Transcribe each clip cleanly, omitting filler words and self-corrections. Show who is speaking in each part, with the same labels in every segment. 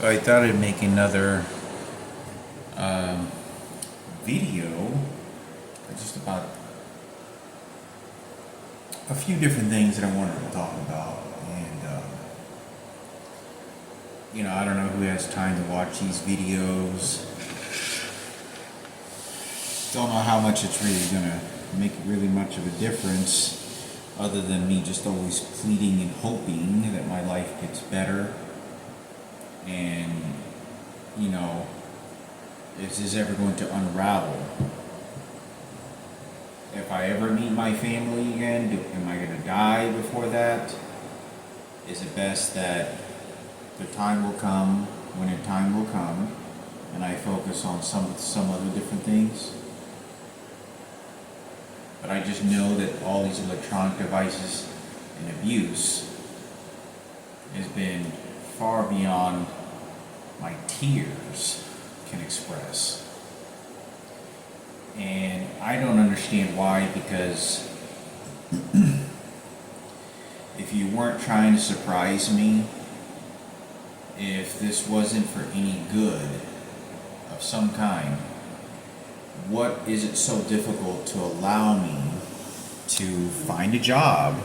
Speaker 1: So I thought I'd make another video just about a few different things that I wanted to talk about. And, I don't know who has time to watch these videos. Don't know how much it's really going to make really much of a difference, other than me just always pleading and hoping that my life gets better. And, is this ever going to unravel? If I ever meet my family again, am I going to die before that? Is it best that the time will come when the time will come, and I focus on some other different things? But I just know that all these electronic devices and abuse has been far beyond my tears can express. And I don't understand why, because if you weren't trying to surprise me, if this wasn't for any good of some kind, what is it so difficult to allow me to find a job?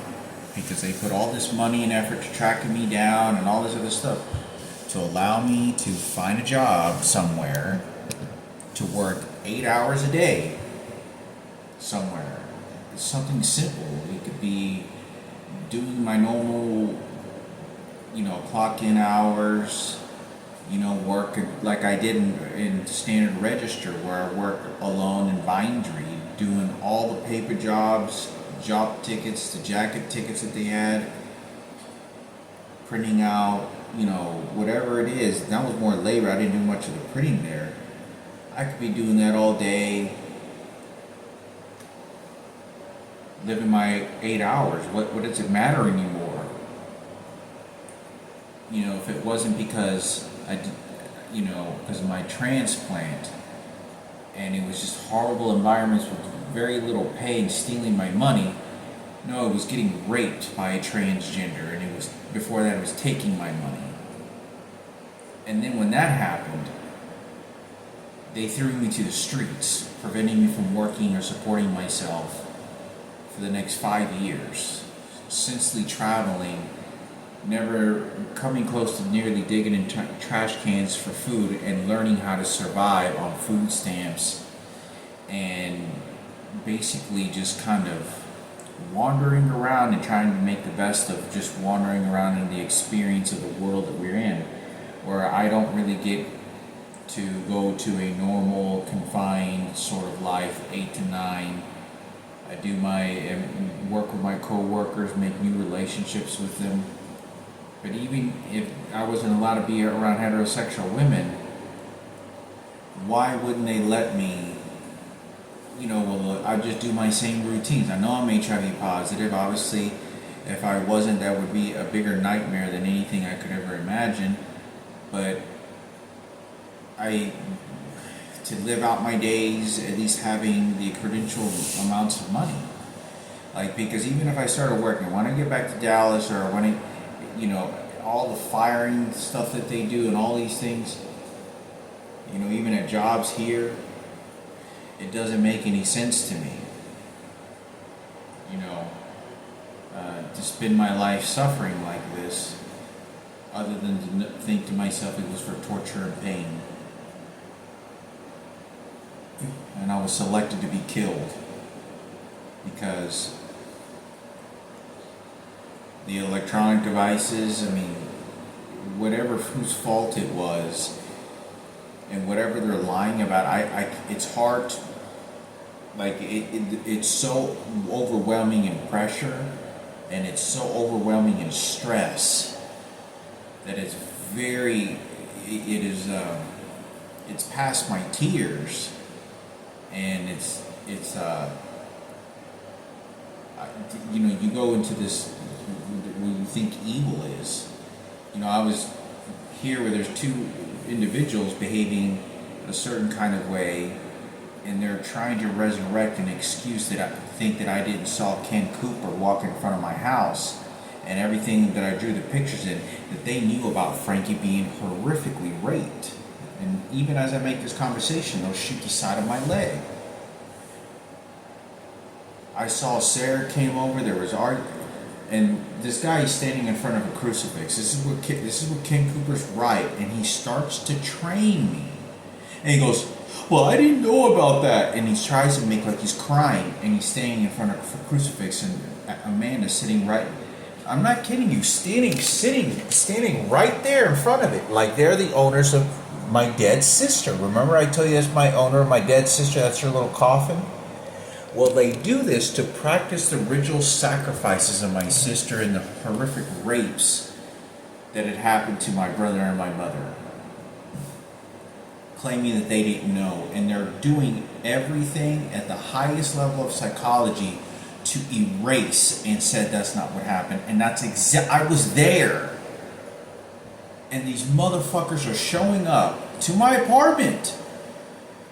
Speaker 1: Because they put all this money and effort to tracking me down and all this other stuff, to allow me to find a job somewhere, to work 8 hours a day somewhere. It's something simple. It could be doing my normal, clock in hours, work like I did in Standard Register, where I work alone in Bindery, doing all the paper jobs, job tickets, the jacket tickets that they had, printing out, whatever it is. That was more labor. I didn't do much of the printing there. I could be doing that all day, living my 8 hours. What does it matter anymore? If it wasn't because because of my transplant, and it was just horrible environments with very little pay and stealing my money. No, it was getting raped by a transgender, and it was, before that, it was taking my money. And then when that happened, they threw me to the streets, preventing me from working or supporting myself for the next 5 years. Constantly traveling, never coming close to nearly digging in trash cans for food, and learning how to survive on food stamps, and basically just kind of wandering around and trying to make the best of just wandering around in the experience of the world that we're in, where I don't really get to go to a normal, confined sort of life, 8 to 9. I do work with my co-workers, make new relationships with them. But even if I wasn't allowed to be around heterosexual women, why wouldn't they let me, I just do my same routines. I know I'm HIV positive. Obviously, if I wasn't, that would be a bigger nightmare than anything I could ever imagine. But to live out my days, at least having the credential amounts of money. Because even if I started working, when I get back to Dallas, or when I, all the firing stuff that they do and all these things, even at jobs here, it doesn't make any sense to me. To spend my life suffering like this, other than to think to myself it was for torture and pain. And I was selected to be killed because the electronic devices, whatever, whose fault it was, and whatever they're lying about, it's hard to, it's so overwhelming in pressure, and it's so overwhelming in stress, that it's past my tears. And you go into this where you think evil is. I was here where there's two individuals behaving a certain kind of way, and they're trying to resurrect an excuse that I think that I didn't saw Ken Cooper walk in front of my house, and everything that I drew the pictures in, that they knew about Frankie being horrifically raped. And even as I make this conversation, they'll shoot the side of my leg. I saw Sarah came over, there was art, and this guy is standing in front of a crucifix. This is what Ken Cooper's right, and he starts to train me. And he goes, well, I didn't know about that. And he tries to make like he's crying, and he's standing in front of a crucifix, and Amanda's sitting right, I'm not kidding you, standing right there in front of it. Like they're the owners of my dead sister. Remember I told you that's my owner of my dead sister, that's her little coffin? Well, they do this to practice the ritual sacrifices of my sister and the horrific rapes that had happened to my brother and my mother. Claiming that they didn't know. And they're doing everything at the highest level of psychology to erase and said that's not what happened. And that's I was there. And these motherfuckers are showing up to my apartment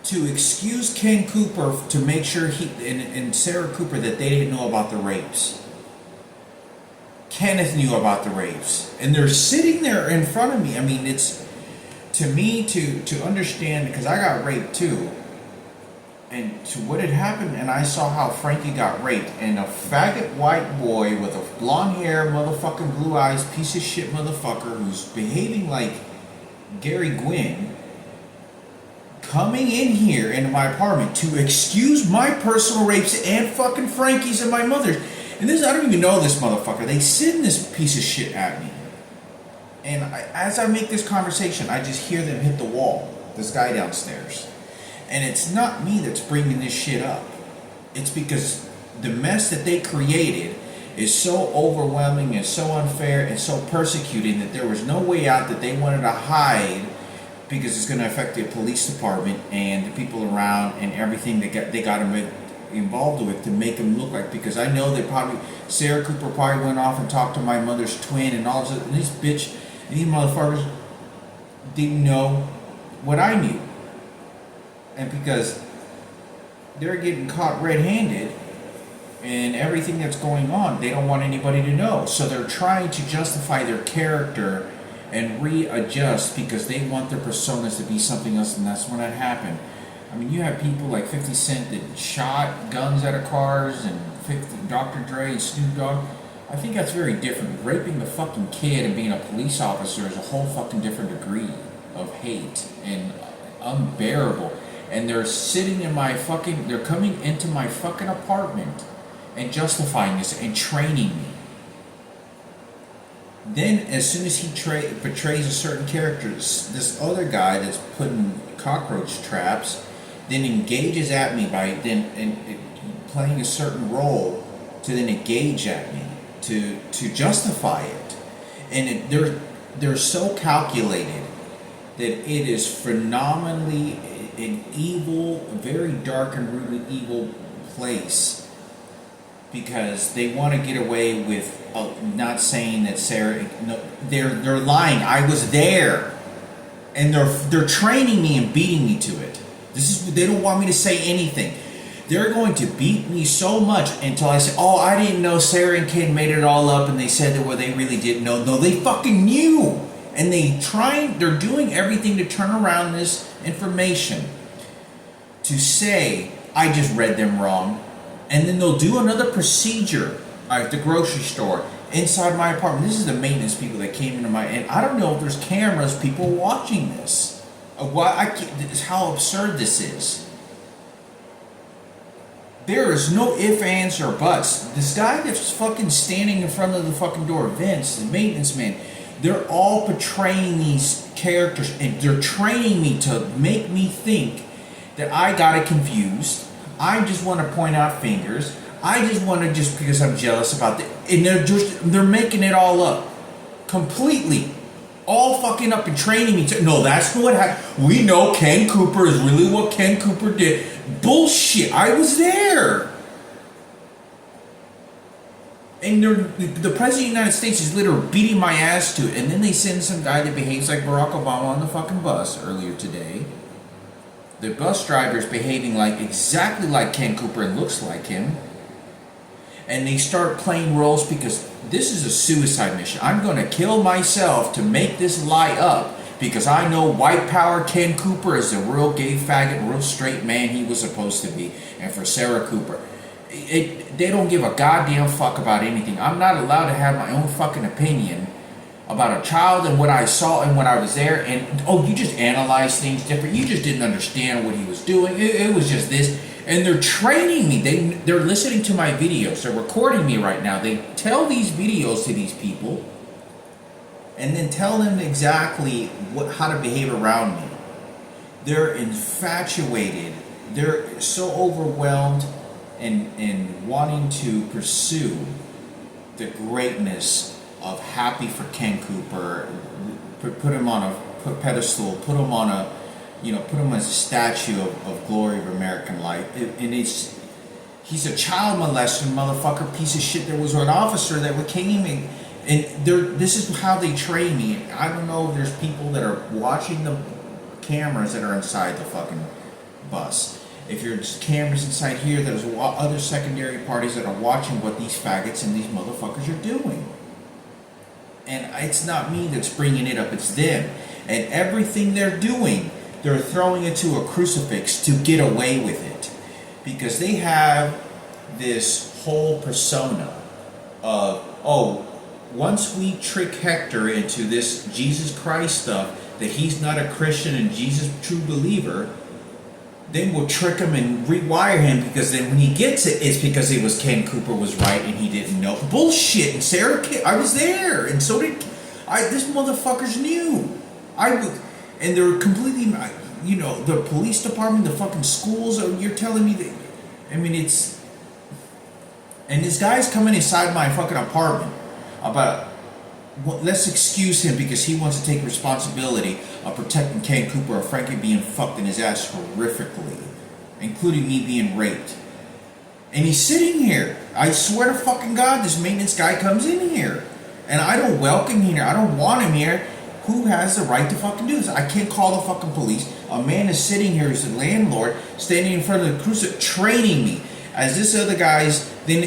Speaker 1: to excuse Ken Cooper, to make sure and Sarah Cooper, that they didn't know about the rapes. Kenneth knew about the rapes. And they're sitting there in front of me. I mean, it's, to me, to understand, because I got raped too, and to what had happened, and I saw how Frankie got raped, and a faggot white boy with a blonde hair, motherfucking blue eyes, piece of shit motherfucker who's behaving like Gary Gwynn, coming in here into my apartment to excuse my personal rapes and fucking Frankie's and my mother's. And this, I don't even know this motherfucker. They send this piece of shit at me. And as I make this conversation, I just hear them hit the wall. This guy downstairs. And it's not me that's bringing this shit up. It's because the mess that they created is so overwhelming and so unfair and so persecuting that there was no way out, that they wanted to hide, because it's going to affect the police department and the people around and everything that they got involved with, to make them look like, because I know they probably, Sarah Cooper probably went off and talked to my mother's twin and all this, and this bitch and these motherfuckers didn't know what I knew. And because they're getting caught red-handed and everything that's going on, they don't want anybody to know. So they're trying to justify their character and readjust, because they want their personas to be something else, and that's when it happened. I mean, you have people like 50 Cent that shot guns out of cars, and Dr. Dre and Snoop Dogg. I think that's very different. Raping a fucking kid and being a police officer is a whole fucking different degree of hate and unbearable. And they're sitting in my fucking, they're coming into my fucking apartment and justifying this and training me. Then, as soon as he portrays a certain character, this other guy that's putting cockroach traps, then engages at me by playing a certain role to then engage at me to justify it, and they're so calculated that it is phenomenally an evil, very dark and rooted evil place. Because they want to get away with not saying that Sarah. No, they're lying. I was there, and they're training me and beating me to it. They don't want me to say anything. They're going to beat me so much until I say, "Oh, I didn't know Sarah and Ken made it all up," and they said that they really didn't know. No, they fucking knew, and they're doing everything to turn around this information to say I just read them wrong. And then they'll do another procedure at the grocery store, inside my apartment. This is the maintenance people that came into and I don't know if there's cameras, people watching this. How absurd this is. There is no ifs, ands, or buts. This guy that's fucking standing in front of the fucking door, Vince, the maintenance man, they're all portraying these characters, and they're training me to make me think that I got it confused. I just want to point out fingers. I just want to, just because I'm jealous about it. And they're making it all up. Completely. All fucking up and training me to, no, that's not what happened. We know Ken Cooper is really what Ken Cooper did. Bullshit. I was there. And the President of the United States is literally beating my ass to it. And then they send some guy that behaves like Barack Obama on the fucking bus earlier today. The bus driver is behaving exactly like Ken Cooper and looks like him. and they start playing roles because this is a suicide mission. I'm going to kill myself to make this lie up because I know white power Ken Cooper is a real gay faggot, real straight man he was supposed to be. And for Sarah Cooper, they don't give a goddamn fuck about anything. I'm not allowed to have my own fucking opinion about a child and what I saw and when I was there. And oh, you just analyze things different. You just didn't understand what he was doing. It was just this. And they're training me. They're listening to my videos. They're recording me right now. They tell these videos to these people and then tell them exactly how to behave around me. They're infatuated. They're so overwhelmed and wanting to pursue the greatness of Happy for Ken Cooper, put him on a pedestal, put him on a, put him as a statue of glory of American life. And he's a child molester, motherfucker, piece of shit. There was an officer that came and this is how they train me. I don't know if there's people that are watching the cameras that are inside the fucking bus. If there's cameras inside here, there's other secondary parties that are watching what these faggots and these motherfuckers are doing. And it's not me that's bringing it up, it's them. And everything they're doing, they're throwing it to a crucifix to get away with it. Because they have this whole persona of, once we trick Hector into this Jesus Christ stuff, that he's not a Christian and Jesus a true believer, then we'll trick him and rewire him, because then when he gets it, it's because it was Ken Cooper was right and he didn't know. Bullshit. And Sarah, I was there, and so did this motherfuckers knew. And they're completely, the police department, the fucking schools. You're telling me that? I mean, it's. And this guy's coming inside my fucking apartment about. Well, let's excuse him because he wants to take responsibility of protecting Ken Cooper or Frankie being fucked in his ass horrifically, including me being raped. And he's sitting here. I swear to fucking God, this maintenance guy comes in here. And I don't welcome him here. I don't want him here. Who has the right to fucking do this? I can't call the fucking police. A man is sitting here as a landlord, standing in front of the crucifix, training me. As this other guy's, you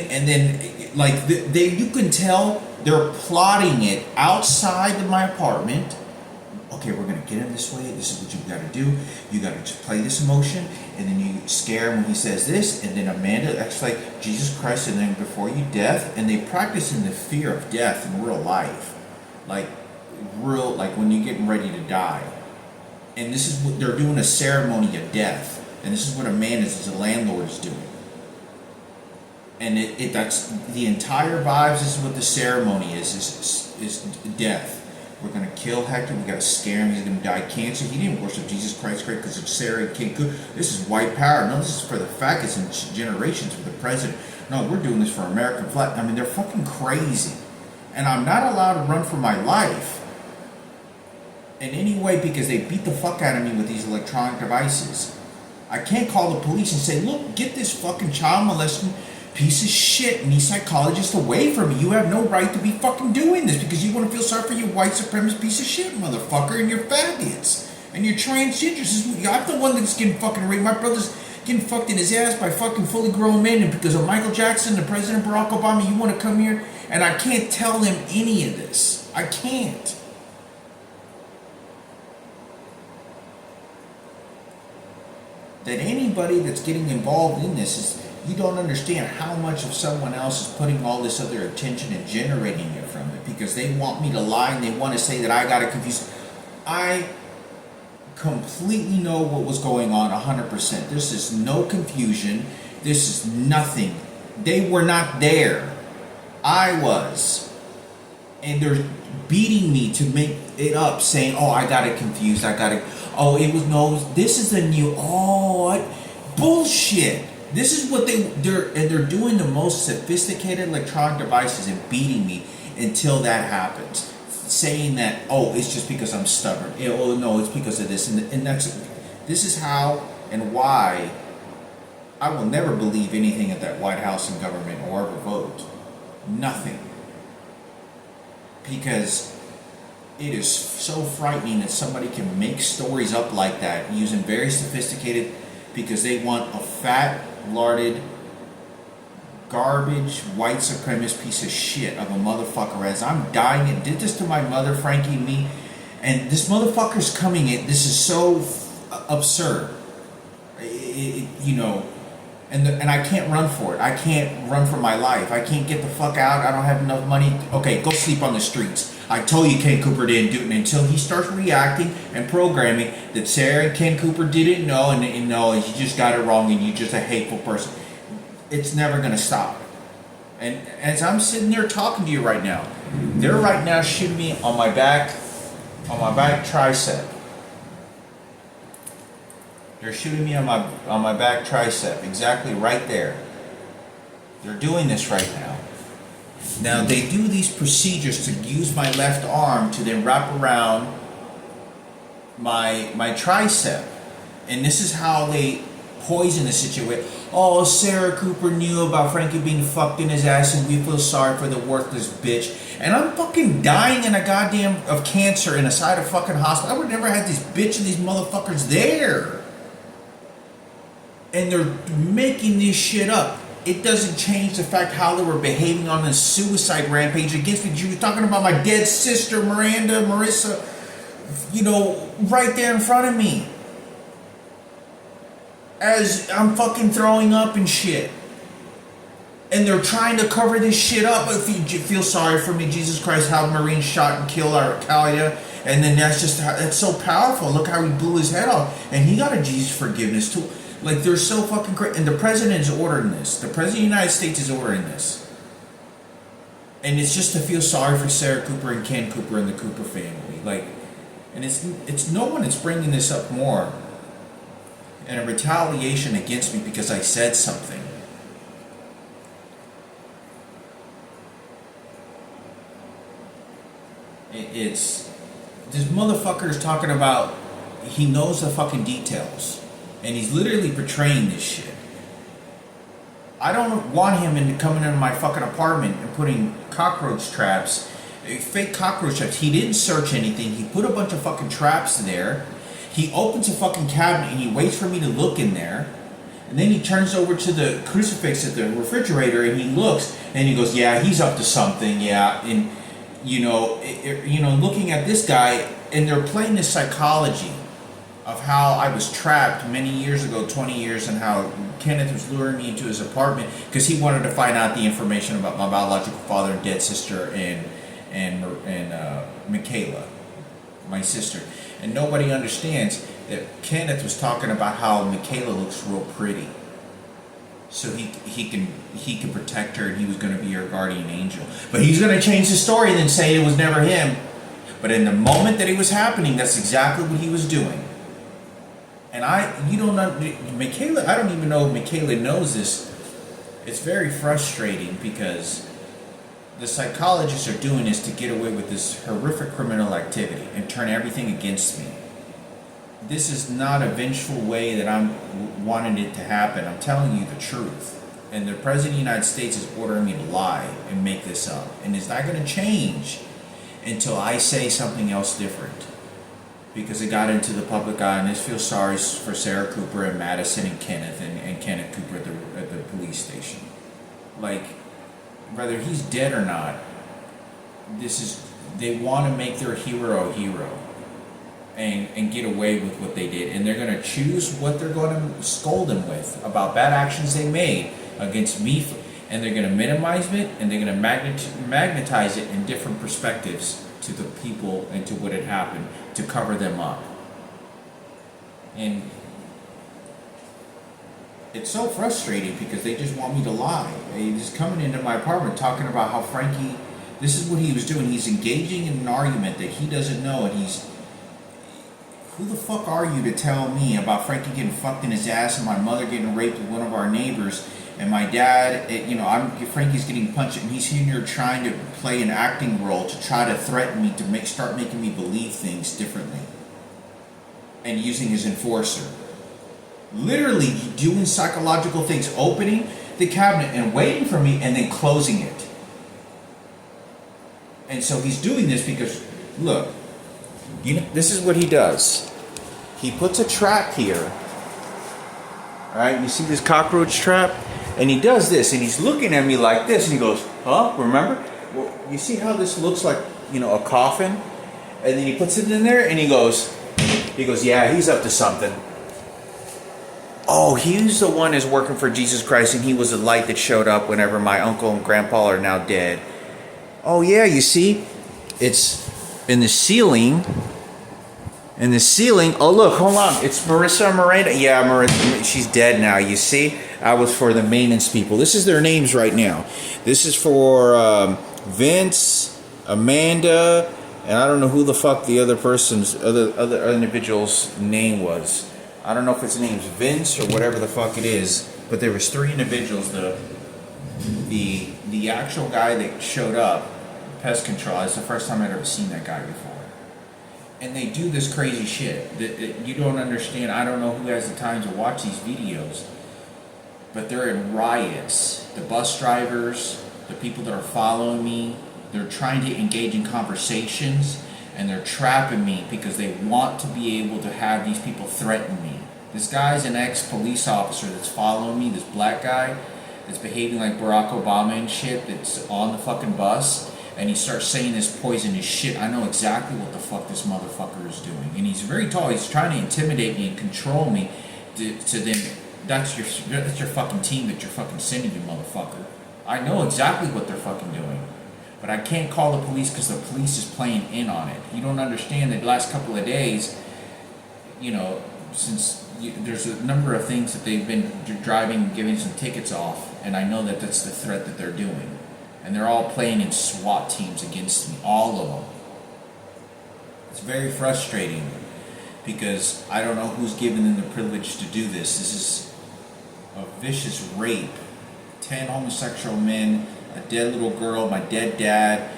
Speaker 1: can tell they're plotting it outside of my apartment. Okay, we're going to get him this way. This is what you got to do. You got to just play this emotion, and then you scare him when he says this, and then Amanda acts like Jesus Christ, and then before you death. And they practice in the fear of death in real life. Like when you're getting ready to die. And this is what they're doing, a ceremony of death. And this is what Amanda as a landlord is doing. And that's the entire vibes. This is what the ceremony is death. We're going to kill Hector. We got to scare him. He's going to die of cancer. He didn't worship Jesus Christ because of Sarah King Cooper. This is white power. No, this is for the faggots and generations for the president. No, we're doing this for American flag. I mean, they're fucking crazy. And I'm not allowed to run for my life in any way because they beat the fuck out of me with these electronic devices. I can't call the police and say, look, get this fucking child molesting piece of shit and these psychologists away from me. You have no right to be fucking doing this because you want to feel sorry for your white supremacist piece of shit, motherfucker, and your faggots and your transgenders. I'm the one that's getting fucking raped. My brother's getting fucked in his ass by fucking fully grown men, and because of Michael Jackson and President Barack Obama, you want to come here and I can't tell them any of this. I can't. That anybody that's getting involved in this is, you don't understand how much of someone else is putting all this other attention and generating it from it because they want me to lie and they want to say that I got to confuse. I completely know what was going on 100%. This is no confusion. This is nothing. They were not there. I was. And they're beating me to make it up, saying, oh, I got it confused. It was no, this is a new, bullshit. This is what they're doing, the most sophisticated electronic devices and beating me until that happens. Saying that, it's just because I'm stubborn. No, it's because of this. And this is how and why I will never believe anything at that White House and government or ever vote. Nothing. Because it is so frightening that somebody can make stories up like that using very sophisticated, because they want a fat, larded, garbage, white supremacist piece of shit of a motherfucker as I'm dying and did this to my mother, Frankie, and me. And this motherfucker's coming in. This is so absurd. And I can't run for it. I can't run for my life. I can't get the fuck out. I don't have enough money. Okay, go sleep on the streets. I told you Ken Cooper didn't do it until he starts reacting and programming that Sarah and Ken Cooper didn't know and no, you just got it wrong and you're just a hateful person. It's never going to stop. And as I'm sitting there talking to you right now, they're right now shooting me on my back tricep. They're shooting me on my back tricep, exactly right there. They're doing this right now. Now they do these procedures to use my left arm to then wrap around my tricep. And this is how they poison the situation. Oh, Sarah Cooper knew about Frankie being fucked in his ass and we feel sorry for the worthless bitch. And I'm fucking dying in of cancer inside a fucking hospital. I would never have this bitch and these motherfuckers there. And they're making this shit up. It doesn't change the fact how they were behaving on this suicide rampage against me. You were talking about my dead sister, Marissa, right there in front of me. As I'm fucking throwing up and shit. And they're trying to cover this shit up. If you feel sorry for me, Jesus Christ, how Marine shot and killed Al-Qaeda. And then that's so powerful. Look how he blew his head off. And he got a Jesus forgiveness too. Like, they're so fucking crazy. And the president is ordering this. The president of the United States is ordering this. And it's just to feel sorry for Sarah Cooper and Ken Cooper and the Cooper family. Like, and it's no one that's bringing this up more. And a retaliation against me because I said something. It's this motherfucker is talking about he knows the fucking details. And he's literally portraying this shit. I don't want him coming into my fucking apartment and putting cockroach traps, fake cockroach traps. He didn't search anything. He put a bunch of fucking traps there. He opens a fucking cabinet and he waits for me to look in there. And then he turns over to the crucifix at the refrigerator and he looks and he goes, yeah, he's up to something, yeah. And, looking at this guy, and they're playing this psychology of how I was trapped many years ago, 20 years, and how Kenneth was luring me into his apartment because he wanted to find out the information about my biological father and dead sister and Michaela, my sister. And nobody understands that Kenneth was talking about how Michaela looks real pretty. So he can protect her and he was going to be her guardian angel. But he's going to change the story and then say it was never him. But in the moment that it was happening, that's exactly what he was doing. And Michaela, I don't even know if Michaela knows this. It's very frustrating because the psychologists are doing this to get away with this horrific criminal activity and turn everything against me. This is not a vengeful way that I'm wanting it to happen. I'm telling you the truth. And the President of the United States is ordering me to lie and make this up. And it's not going to change until I say something else different. Because it got into the public eye, and I feel sorry for Sarah Cooper and Madison and Kenneth and Kenneth Cooper at the police station. Like, whether he's dead or not, they want to make their hero a hero and get away with what they did. And they're going to choose what they're going to scold him with about bad actions they made against me. And they're going to minimize it, and they're going to magnetize it in different perspectives to the people and to what had happened to cover them up. And it's so frustrating because they just want me to lie. He's coming into my apartment talking about how Frankie, this is what he was doing. He's engaging in an argument that he doesn't know, and who the fuck are you to tell me about Frankie getting fucked in his ass and my mother getting raped with one of our neighbors and my dad, Frankie's getting punched and he's here trying to play an acting role to try to threaten me to start making me believe things differently and using his enforcer. Literally doing psychological things, opening the cabinet and waiting for me and then closing it. And so he's doing this because, look, this is what he does. He puts a trap here. Alright, you see this cockroach trap? And he does this, and he's looking at me like this, and he goes, huh, remember? Well, you see how this looks like, a coffin? And then he puts it in there, and he goes, yeah, he's up to something. Oh, he's the one who's working for Jesus Christ, and he was the light that showed up whenever my uncle and grandpa are now dead. Oh, yeah, you see? It's in the ceiling. Oh, look, hold on. It's Marissa Miranda. Yeah, Marissa, she's dead now, you see? I was for the maintenance people. This is their names right now. This is for Vince, Amanda, and I don't know who the fuck the other individual's name was. I don't know if his name's Vince or whatever the fuck it is, but there was 3 individuals. The actual guy that showed up, pest control. It's the first time I'd ever seen that guy before. And they do this crazy shit that you don't understand. I don't know who has the time to watch these videos, but they're in riots. The bus drivers, the people that are following me, they're trying to engage in conversations, and they're trapping me because they want to be able to have these people threaten me. This guy's an ex-police officer that's following me, this black guy that's behaving like Barack Obama and shit, that's on the fucking bus, and he starts saying this poisonous shit. I know exactly what the fuck this motherfucker is doing. And he's very tall. He's trying to intimidate me and control me to then, that's your fucking team that you're fucking sending, you motherfucker. I know exactly what they're fucking doing. But I can't call the police because the police is playing in on it. You don't understand that the last couple of days, there's a number of things that they've been driving and giving some tickets off, and I know that that's the threat that they're doing. And they're all playing in SWAT teams against me, all of them. It's very frustrating because I don't know who's given them the privilege to do this. This is a vicious rape. 10 homosexual men, a dead little girl, my dead dad,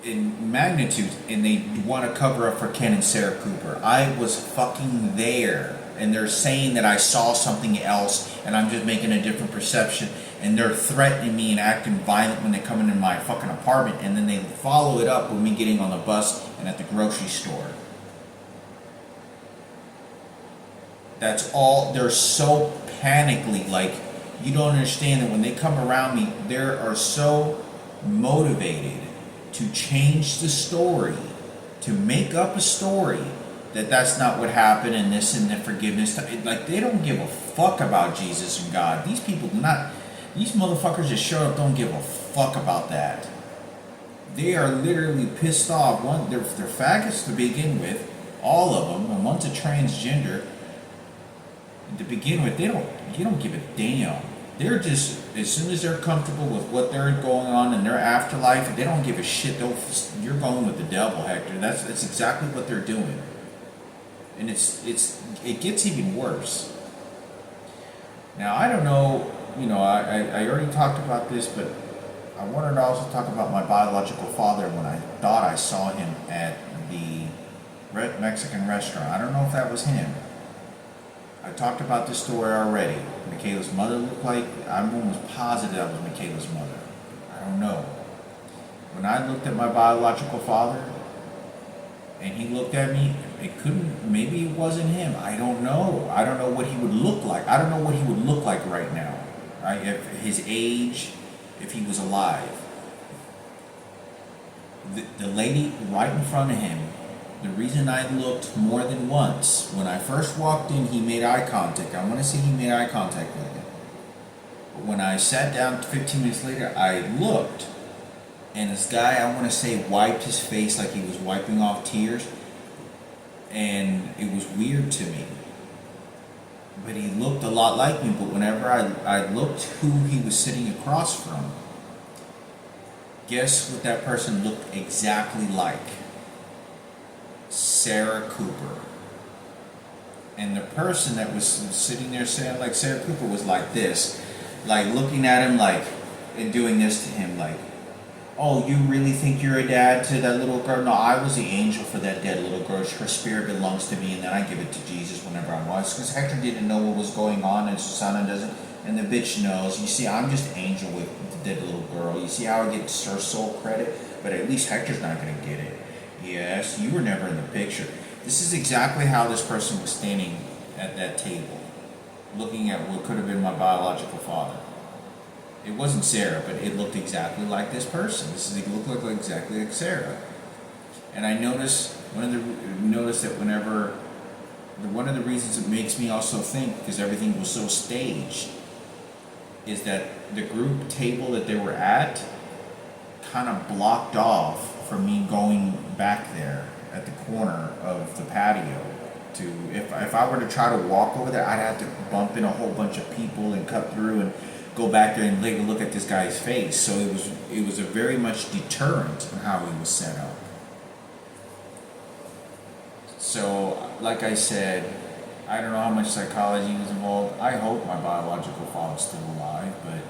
Speaker 1: in magnitude, and they want to cover up for Ken and Sarah Cooper. I was fucking there, and they're saying that I saw something else, and I'm just making a different perception, and they're threatening me and acting violent when they come into my fucking apartment, and then they follow it up with me getting on the bus and at the grocery store. That's all. They're so panically, like, you don't understand that when they come around me, they are so motivated to change the story, to make up a story that that's not what happened and this and the forgiveness. Like, they don't give a fuck about Jesus and God. These people do not, these motherfuckers that show up don't give a fuck about that. They are literally pissed off. One, they're faggots to begin with, all of them, and one's a transgender. To begin with, you don't give a damn. They're just, as soon as they're comfortable with what they're going on in their afterlife, they don't give a shit. You're going with the devil, Hector. That's exactly what they're doing. And it gets even worse. Now, I don't know, I already talked about this, but I wanted to also talk about my biological father when I thought I saw him at the Mexican restaurant. I don't know if that was him. I talked about this story already. Michaela's mother looked like, I'm almost positive that was Michaela's mother. I don't know. When I looked at my biological father, and he looked at me, maybe it wasn't him. I don't know. I don't know what he would look like. I don't know what he would look like right now. Right? If his age, if he was alive. The lady right in front of him, the reason I looked more than once, when I first walked in, he made eye contact. I want to say he made eye contact with me. But when I sat down 15 minutes later, I looked, and this guy, I want to say, wiped his face like he was wiping off tears, and it was weird to me. But he looked a lot like me, but whenever I looked who he was sitting across from, guess what that person looked exactly like? Sarah Cooper. And the person that was sitting there saying like Sarah Cooper was like this, like looking at him like, and doing this to him like, oh, you really think you're a dad to that little girl? No, I was the angel for that dead little girl. Her spirit belongs to me, and then I give it to Jesus whenever I want. Because Hector didn't know what was going on, and Susanna doesn't, and the bitch knows. You see, I'm just angel with the dead little girl. You see how I get her soul credit? But at least Hector's not going to get it. Yes, you were never in the picture. This is exactly how this person was standing at that table. looking at what could have been my biological father. It wasn't Sarah, but it looked exactly like this person. It looked like exactly like Sarah. And I noticed that whenever one of the reasons it makes me also think, because everything was so staged, is that the group table that they were at kind of blocked off from me going back there at the corner of the patio. To if I were to try to walk over there, I'd have to bump in a whole bunch of people and cut through and go back there and take a look at this guy's face. So it was a very much deterrent in how he was set up. So, like I said, I don't know how much psychology was involved. I hope my biological father's still alive, but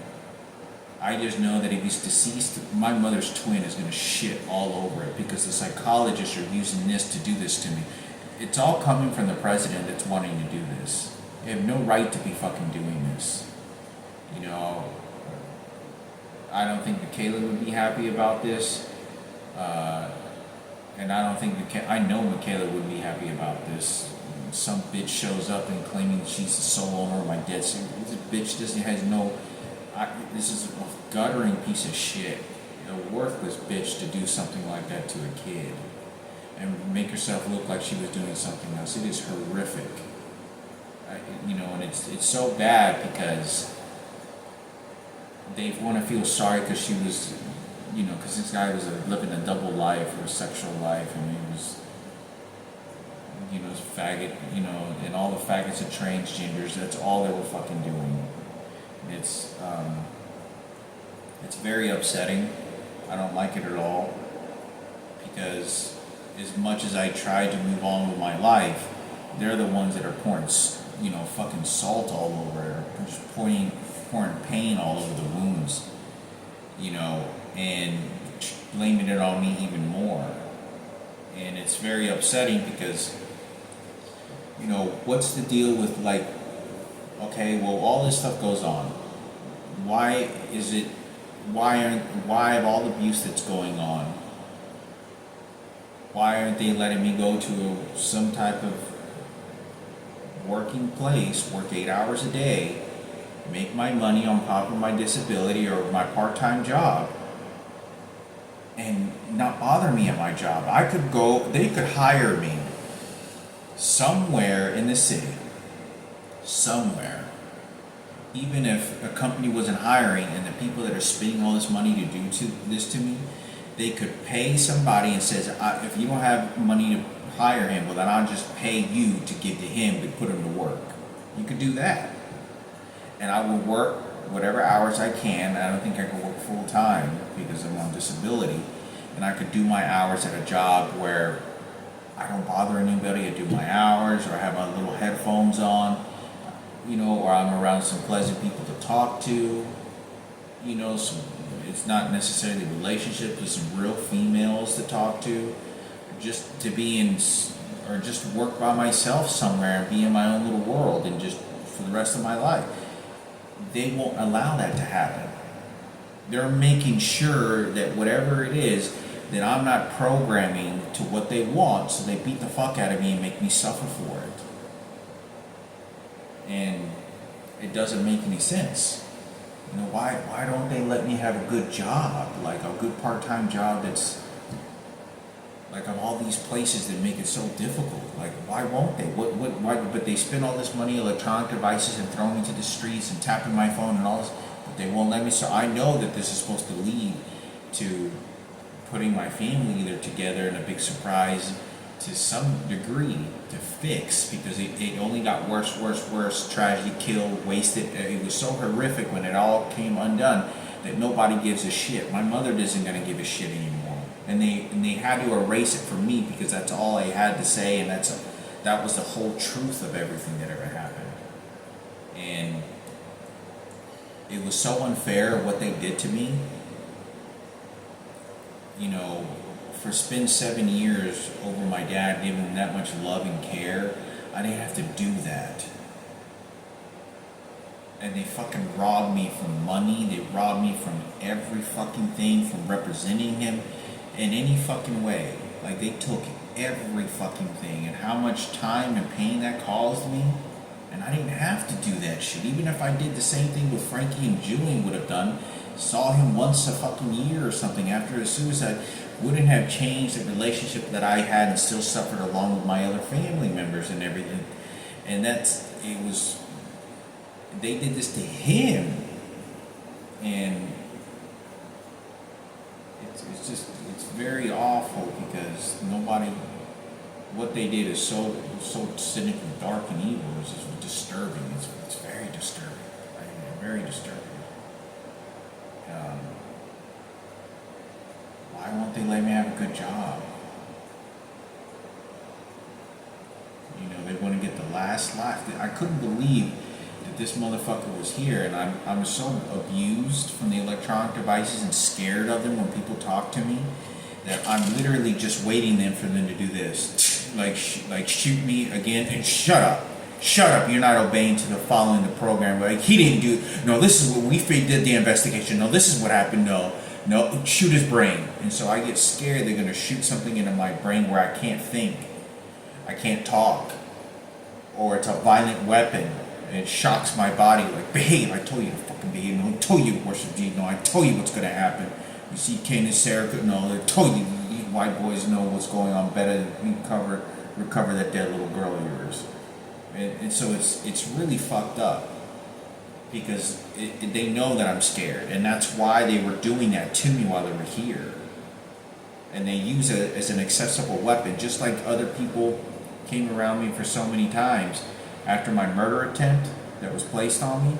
Speaker 1: I just know that if he's deceased, my mother's twin is going to shit all over it because the psychologists are using this to do this to me. It's all coming from the president that's wanting to do this. They have no right to be fucking doing this. You know, I don't think Michaela would be happy about this. And I don't think I know Michaela would be happy about this. Some bitch shows up and claiming she's the sole owner of my debt. So this bitch has no. This is a guttering piece of shit, a worthless bitch to do something like that to a kid, and make herself look like she was doing something else. It is horrific. And it's so bad because they want to feel sorry because she was. Because this guy was living a double life or a sexual life, and he was, faggot, and all the faggots of transgenders, that's all they were fucking doing. It's very upsetting. I don't like it at all, because as much as I tried to move on with my life, they're the ones that are pouring, fucking salt all over, just pouring pain all over the wounds, and blaming it on me even more. And it's very upsetting because, what's the deal with, like, okay, well, all this stuff goes on. Why of all the abuse that's going on, why aren't they letting me go to some type of working place, work 8 hours a day, make my money on top of my disability or my part-time job, and not bother me at my job? They could hire me somewhere in the city, somewhere. Even if a company wasn't hiring and the people that are spending all this money to do this to me, they could pay somebody and says, if you don't have money to hire him, well then I'll just pay you to give to him to put him to work. You could do that. And I will work whatever hours I can. I don't think I can work full time because I'm on disability. And I could do my hours at a job where I don't bother anybody. I do my hours, or I have my little headphones on, or I'm around some pleasant people to talk to, it's not necessarily relationships, but some real females to talk to, just to be in, or just work by myself somewhere and be in my own little world and just for the rest of my life. They won't allow that to happen. They're making sure that whatever it is, that I'm not programming to what they want, so they beat the fuck out of me and make me suffer for it. And it doesn't make any sense. Why don't they let me have a good job, like a good part-time job that's like of all these places that make it so difficult? Like, why won't they? Why? But they spend all this money, electronic devices, and throwing me to the streets and tapping my phone and all this, but they won't let me. So I know that this is supposed to lead to putting my family either together in a big surprise to some degree to fix, because it only got worse, tragedy, killed, wasted. It was so horrific when it all came undone that nobody gives a shit. My mother isn't going to give a shit anymore. And they had to erase it from me because that's all I had to say, and that was the whole truth of everything that ever happened. And it was so unfair what they did to me. For spend 7 years over my dad, giving him that much love and care, I didn't have to do that. And they fucking robbed me from money. They robbed me from every fucking thing, from representing him in any fucking way. Like, they took every fucking thing, and how much time and pain that caused me. And I didn't have to do that shit. Even if I did the same thing with Frankie and Julian would have done, saw him once a fucking year or something after his suicide, wouldn't have changed the relationship that I had and still suffered along with my other family members and everything. And they did this to him. And it's very awful because what they did is so cynical, dark, and evil. It's just disturbing. It's very disturbing. Very disturbing. Why won't they let me have a good job? They want to get the last laugh. I couldn't believe that this motherfucker was here, and I'm so abused from the electronic devices and scared of them when people talk to me that I'm literally just waiting for them to do this, like shoot me again and shut up. You're not obeying to the following the program. Like he didn't do. No, this is what we did the investigation. No, this is what happened. No, shoot his brain. And so I get scared they're gonna shoot something into my brain where I can't think, I can't talk, or it's a violent weapon and it shocks my body. Like behave. I told you to fucking behave. No, I told you to worship Jesus. No, I told you what's gonna happen. You see Kane and Sarah, no, they told you, you white boys know what's going on better than recover that dead little girl of yours. And so it's really fucked up because they know that I'm scared, and that's why they were doing that to me while they were here. And they use it as an accessible weapon, just like other people came around me for so many times after my murder attempt that was placed on me.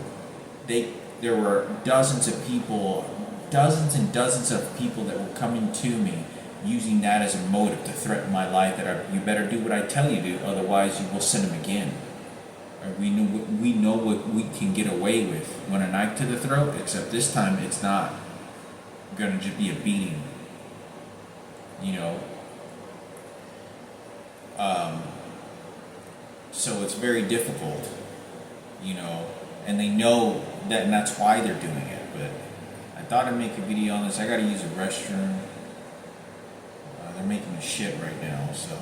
Speaker 1: There were dozens and dozens of people that were coming to me using that as a motive to threaten my life, that you better do what I tell you to, otherwise you will send them again. We know what we can get away with when a knife to the throat, except this time it's not going to just be a beating. So it's very difficult, and they know that, and that's why they're doing it. But I thought I'd make a video on this. I gotta use a restroom. They're making a shit right now, so